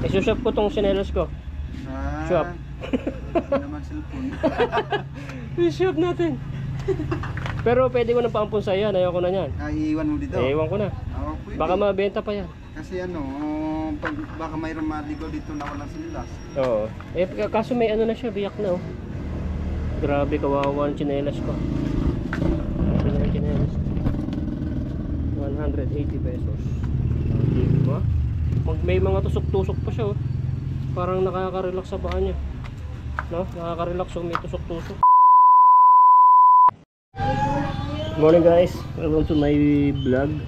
Isusop ko tong sinelas ko. Shop. Hindi naman cellphone. Isusop natin. Pero pwede ko na paampun sa yan. Ayoko na yan. Iiwan mo dito? Iiwan ko na. Pwede. Baka mabenta pa yan. Kasi baka mayroong maligaw dito na walang sinilas. Oo. Kaso may ano na siya, biyak na oh. Grabe, kawawa ang tsinelas ko. Grabe na yung tsinelas. 180 pesos. Diba? May mga tusok-tusok pa siya oh. Parang nakaka-relax sa paa niya. No? Nakaka-relax oh, may tusok-tusok. Good morning guys. Welcome to my vlog.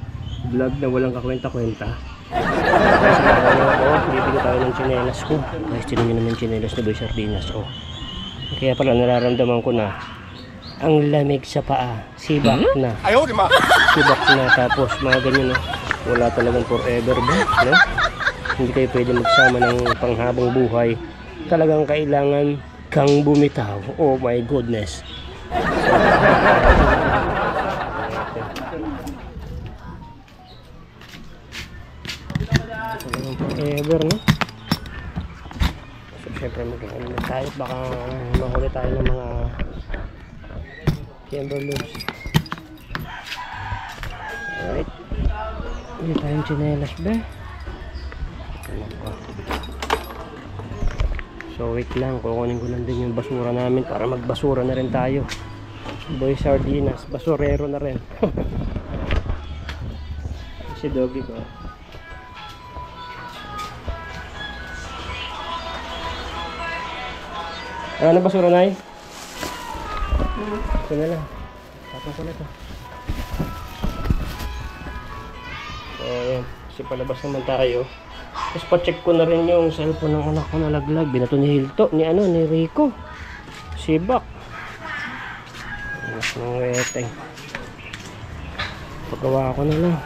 Vlog na walang kakwenta-kwenta. Bibili tayo ng tsinelas ko. Guys, tinan nyo naman tsinelas na Boy Sardinas oh. Kaya pala nararamdaman ko na ang lamig sa paa. Sibak na. Sibak na. Tapos mga ganyan oh. Wala talagang forever ba? No? Hindi kayo pwede magsama ng panghabang buhay. Talagang kailangan kang bumitaw. Oh my goodness. Forever, no? So, syempre mag-ano tayo. Baka mahuli tayo ng mga timberloops. Alright. Hindi tayong tsinelas ba? So wait lang, kukunin ko lang din yung basura namin para magbasura na rin tayo. Boy Sardinas, basurero na rin. Si Doggy ko. Ano na basura na eh? Ito na lang. Tapos ko na ito. So ayan, kasi palabas naman tayo. Tapos pa-check ko na rin yung cellphone ng anak ko na laglag. Binato ni Hilto, ni Rico. Sibak. Anak ng weteng. Paggawa ko na lang.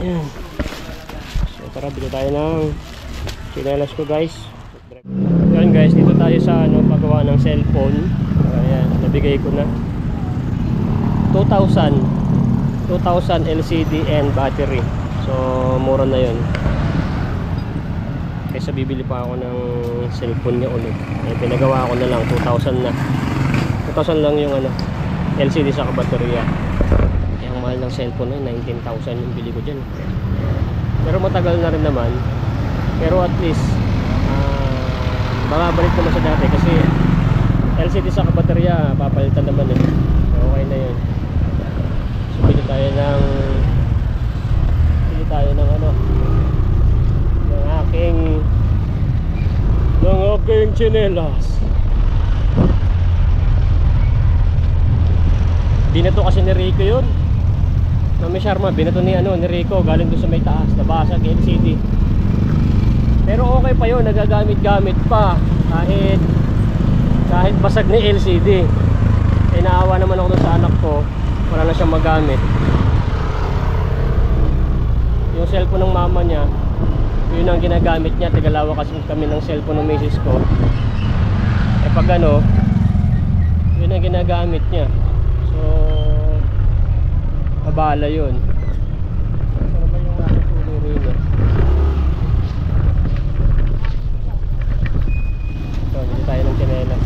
Ayan. So tara, bili tayo ng tsinelas ko guys. Ayan guys, dito tayo sa paggawa ng cellphone. Ayan, nabigay ko na 2,000 LCD and battery. So mura na yun. Kaysa bibili pa ako ng cellphone niya ulit. Pinagawa ko na lang 2,000 na. 2,000 lang yung LCD sa baterya. Yung mahal ng cellphone na 19,000 yung bili ko dyan. Pero matagal na rin naman. Pero at least babalik naman sa dati kasi LCD sa baterya papalitan naman eh. Okay na yun. So bili tayo ng ng aking tsinelas. Binato kasi ni Rico yun. Mami Sharma, binato ni Rico galing doon sa may taas, nabasag LCD. Pero okay pa yun, nagagamit-gamit pa kahit basag ni LCD. Naawa naman ako doon sa anak ko, wala na siyang magamit. Yung cellphone ng mama niya, yun ang ginagamit niya. Tigalawa kasi kami ng cellphone ng misis ko. Pag yun ang ginagamit niya. So abala yun. Ano ba yung aking tuloy rin? So hindi tayo ng tsinelas.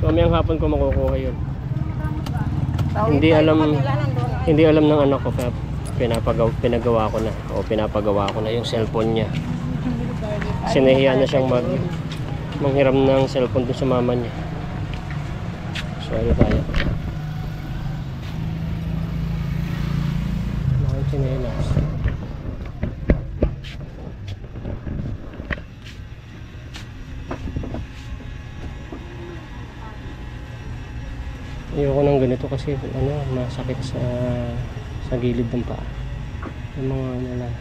So mamayang hapon ko makukuha yun. Hindi alam ng anak ko, kaya pinagawa ko na o pinapagawa ko na yung cellphone niya. Sinahiya na siyang manghiram ng cellphone doon sa mama niya. So ano tayo? Nakang tsinelas. Ayoko ng ganito kasi masakit sa gilid ng paa. Yung mga lang.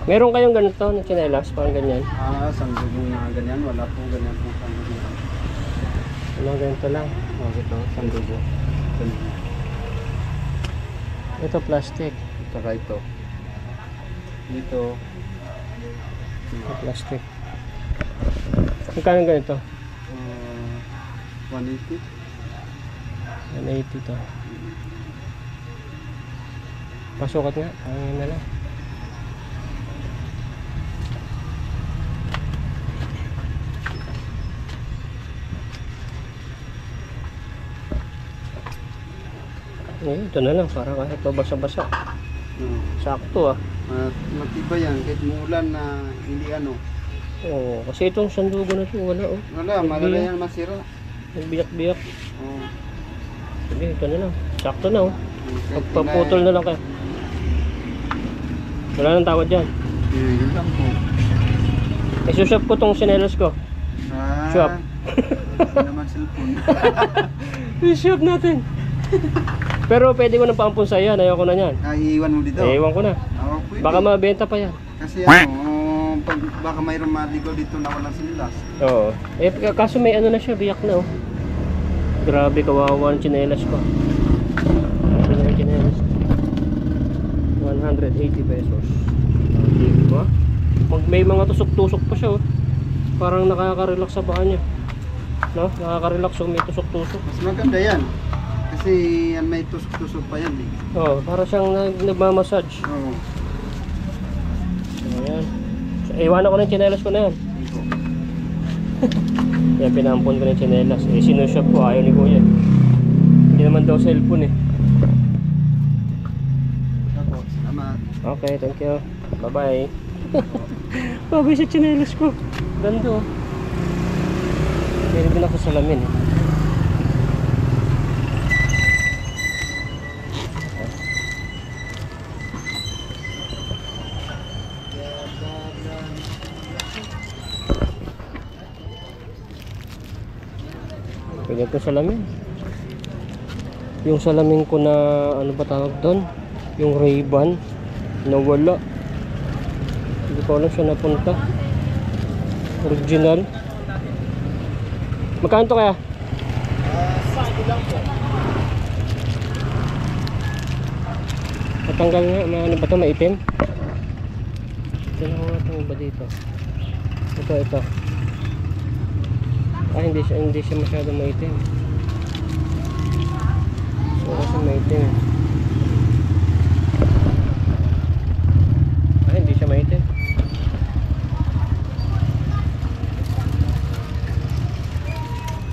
Meron kayong ganito na tsinelas, parang ganyan? Sandugong na ganyan, wala po ganyan po sandugong. Wala, ganito lang. Ito, sandugong. Ito plastic. Saka ito. Ito plastic. Magkano ganito? 180. 180 to. Pasukat nga, pangin na lang. Ito na lang, para kahit ito basa-basa. Sakto ah. At matibay yan, kahit muulan na hindi ano. Oo, kasi itong sandugo na ito, wala oh. Wala, malala yan masira. Nagbiyak-biyak. Oo. Sige, ito na lang. Sakto na oh. Kahit Pagpaputol na lang kayo. Wala nang tawad dyan. yun lang po. Isusap ko tong sinelas ko. Shop. Hindi naman cellphone. Isusap natin. Pero pwede ko nang paampun yan. Ayoko na yan. Iiwan mo dito? Iwan ko na. Pwede. Baka mabenta pa yan. Kasi ano, baka mayroong maligaw dito na walang sinilas. Oo. Kaso may ano na siya, biyak na oh. Grabe, kawawa ng tsinelas ko. Grabe na yung tsinelas. 180 pesos. Diba? May mga tusok-tusok pa siya oh. Parang nakaka-relax sa paa niya. No? Nakaka-relax oh, may tusok-tusok. Mas maganda yan. Kasi yan may tusok-tusok pa yan eh. Oo, para siyang nagmamassage. Oo. Ayan. So, iwanan ko ng tsinelas ko na yan. Yan, pinampon ko ng tsinelas. Sinushop ko, ayaw ni Kuya. Hindi naman daw cellphone eh. Tapos, salamat. Okay, thank you. Bye-bye. Bye-bye sa tsinelas ko. Ganda oh. Meron din ako sa salamin eh. Pwede ko salamin. Yung salamin ko na ano ba tawag doon? Yung Ray-Ban nawala. Hindi ko alam siya napunta. Original. Magkano to kaya? Saan lang po? Matanggal nga, ano ba ito? Maitim? Ito na nga ito ba dito? Ito. Ah, hindi siya masyadong maitim. So, kasi maitim. Ah, hindi siya maitim.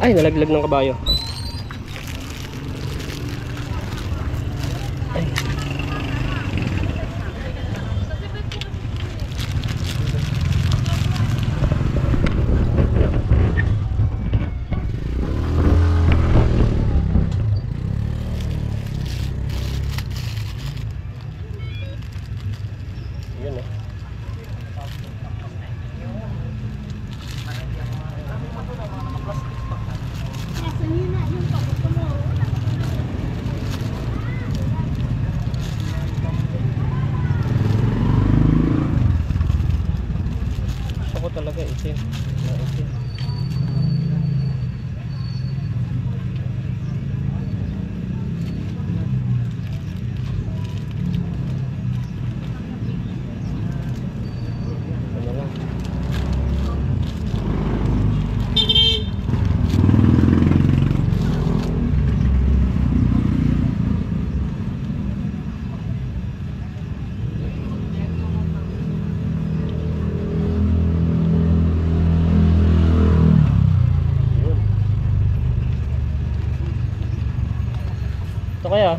Ay, nalaglag ng kabayo. Ay. Yun oh. Gusto ko talaga itim. Itim. Ano lang. Yun. Ito kaya?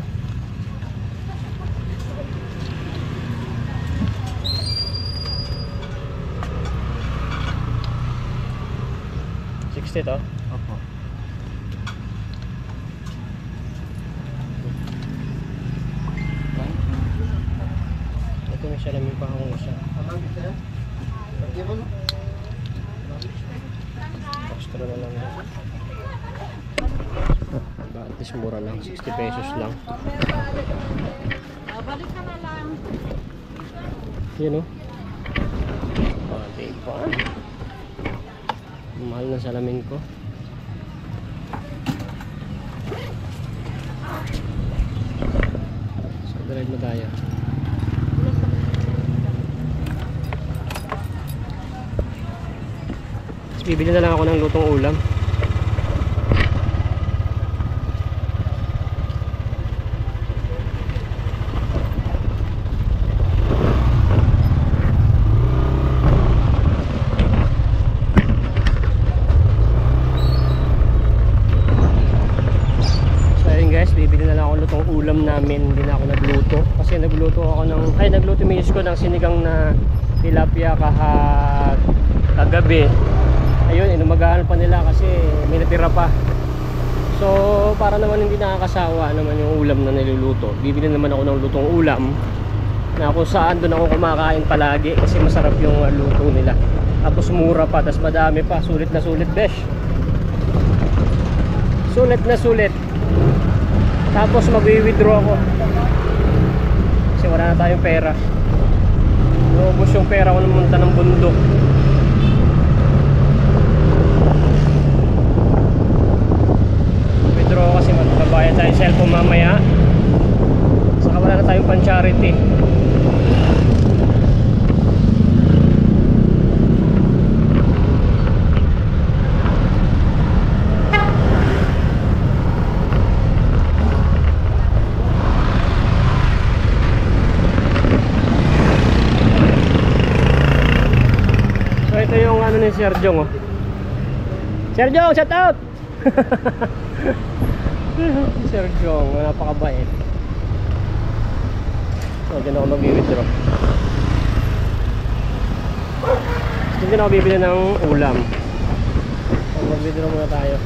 $60 to? Opo. Ito may salamin pa akong isa. Extra na lang yan. Diba, at least mura lang. 60 pesos lang. Balik ka na lang. Yun o. Diba? Mahal na salamin ko. So, drive na tayo. Bibili na lang ako ng lutong ulam. ulam namin. Hindi na ako nagluto kasi nagluto misis ko ng sinigang na tilapia kagabi. Ayun, inumagahan pa nila kasi may natira pa. So para naman hindi nakakasawa naman yung ulam na niluluto, bibili naman ako ng lutong ulam na kung saan doon ako kumakain palagi kasi masarap yung luto nila. Tapos mura pa, tapos madami pa. Sulit na sulit, besh. Sulit na sulit. Tapos mag-withdraw ako kasi wala na tayong pera. Naubos yung pera ko nung munta ng bundok. Withdraw kasi magbabayad tayo cellphone mamaya. Saka wala na tayong pan-charity. Ito yung ano ni Sergio, oh. Sergio, shout out! Sergio, napakabait. So, dyan ako mag-withdraw. Dyan ako bibili ng ulam. So, mag-withdraw muna tayo.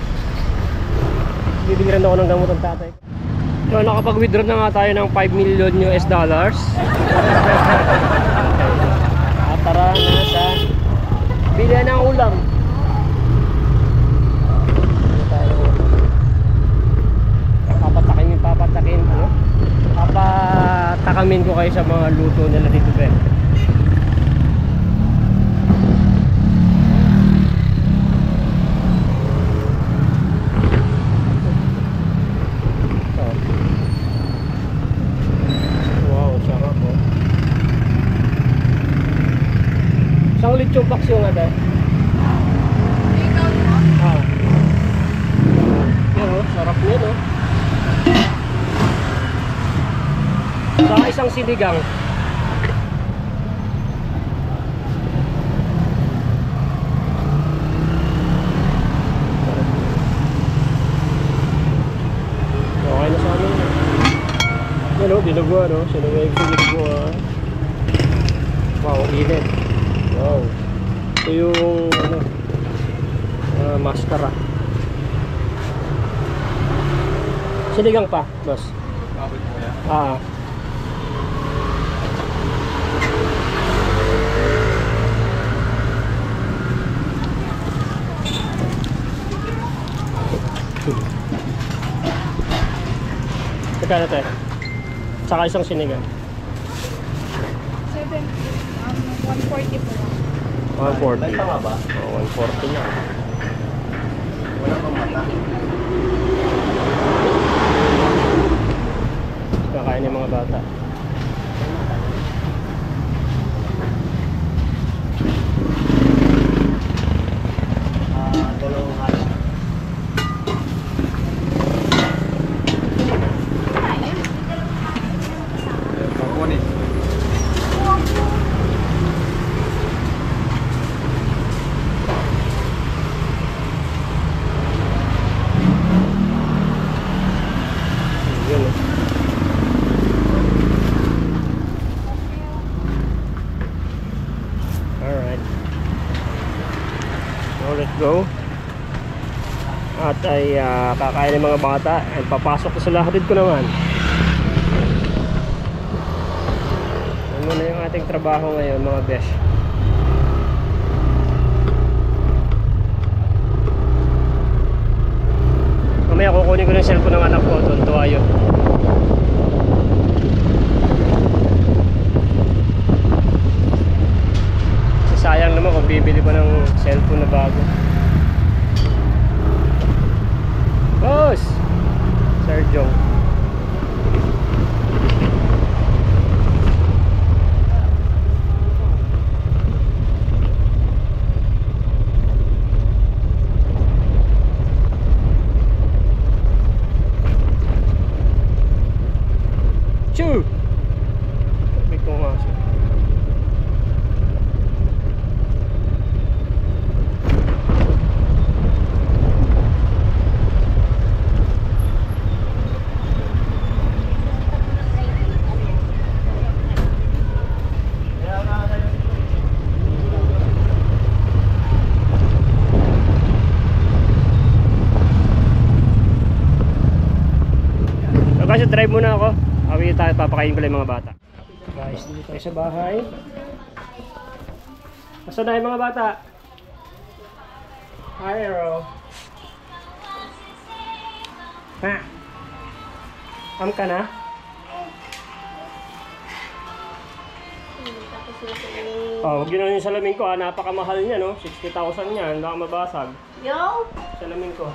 Bibili rin ako ng gamot ng tatay. So, nakapag-withdraw na nga tayo ng $5 million. At tara na sa bilihan ng ulam. Papatakamin ko kayo sa mga luto nila dito, be. Wow, sarap, oh. Isang lechong box yung ate. Yan, oh, sarap niya, no? Saka isang sinigang. Okay na sa amin. Yan, oh, dinugwa, no? Sinagay ko dinugwa. Wow, init. Wow. Ito yung ano, mascara. Sinigang pa, boss. Ah. Magkano tayo? Saka isang sinigang. 140 po lang. 140. May tama ba? Oh, 140 na. Wala pang mata. Kakain yung mga bata. Dalawang halo. Pagkunin. Yun, eh. Let's go. At ay kakain ng mga bata at papasok ko sa hatid ko naman. Yan muna yung ating trabaho ngayon, mga besh. Mamaya kukunin ko ng cellphone ng anak ko. Tuntua yun. Sayang naman kung bibili pa ng cellphone na bago. Boss! Sergio. Choo! Sabi ko nga siya. guys, drive muna ako. Awi tayo, papakain ko lang yung mga bata. Guys, dito tayo sa bahay. Nasaan na yung mga bata? Hi, Ero. Ha? Am ka na? Oh, huwag yun yung salamin ko, napakamahal niya, no? 60,000 yan, baka mabasag. Yo! Salamin ko.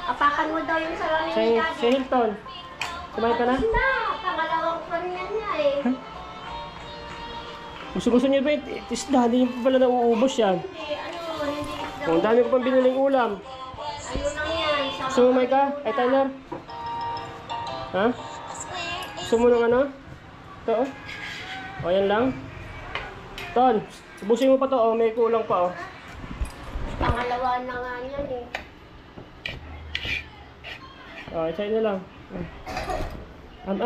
Apakan mo daw yung salamin Si, ni Daddy. si Hilton. Kumain ka na? Na! Pangalawang pan niya eh. Gusto niyo ba isda? Hindi niyo pa pala nauubos yan. Hindi, hindi daw. Oh, ang dami ko pang biniling ulam. Ano lang yan? Sumay ka? Ay, Tyler? Ha? Gusto mo ng ano? Ito, oh. O, yan lang. Ton, ubusin mo pa to, oh. May kulang pa, oh. Pangalawa na nga yan eh. Oh, isa na lang. Am.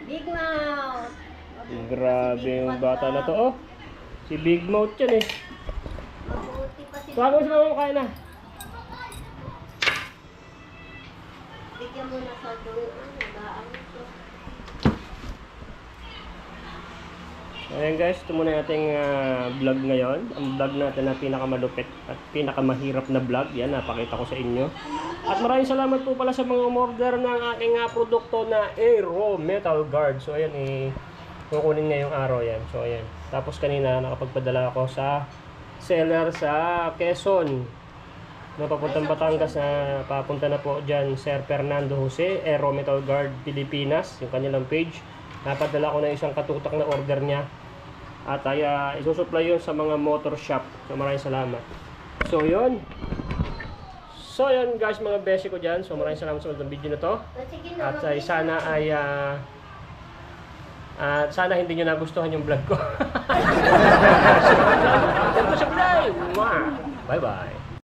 Big Mouth. Grabe yung bata na to, oh. Si Big Mouth yan, eh. Mabuti pa si Bago si mama kain na. Bigyan mo na sa doon. Nag-aamit ko. Ayan guys, ito muna yung ating vlog ngayon. Ang vlog natin na pinakamalupit at pinakamahirap na vlog. Yan, napakita ko sa inyo. At maraming salamat po pala sa mga umorder ng aking produkto na Aero Metal Guard. So ayan, kukunin ngayong araw yan. So ayan. Tapos kanina nakapagpadala ako sa seller sa Quezon. Papuntang Batangas na papunta na po dyan Sir Fernando Jose, Aero Metal Guard Pilipinas, yung kanilang page. Napadala ko na isang katutak na order niya. At ay isusupply yun sa mga motor shop. So maraming salamat. So yun. So yun guys, mga beshi ko dyan. So maraming salamat sa video na to. At sana hindi nyo nagustuhan yung vlog ko. Bye bye.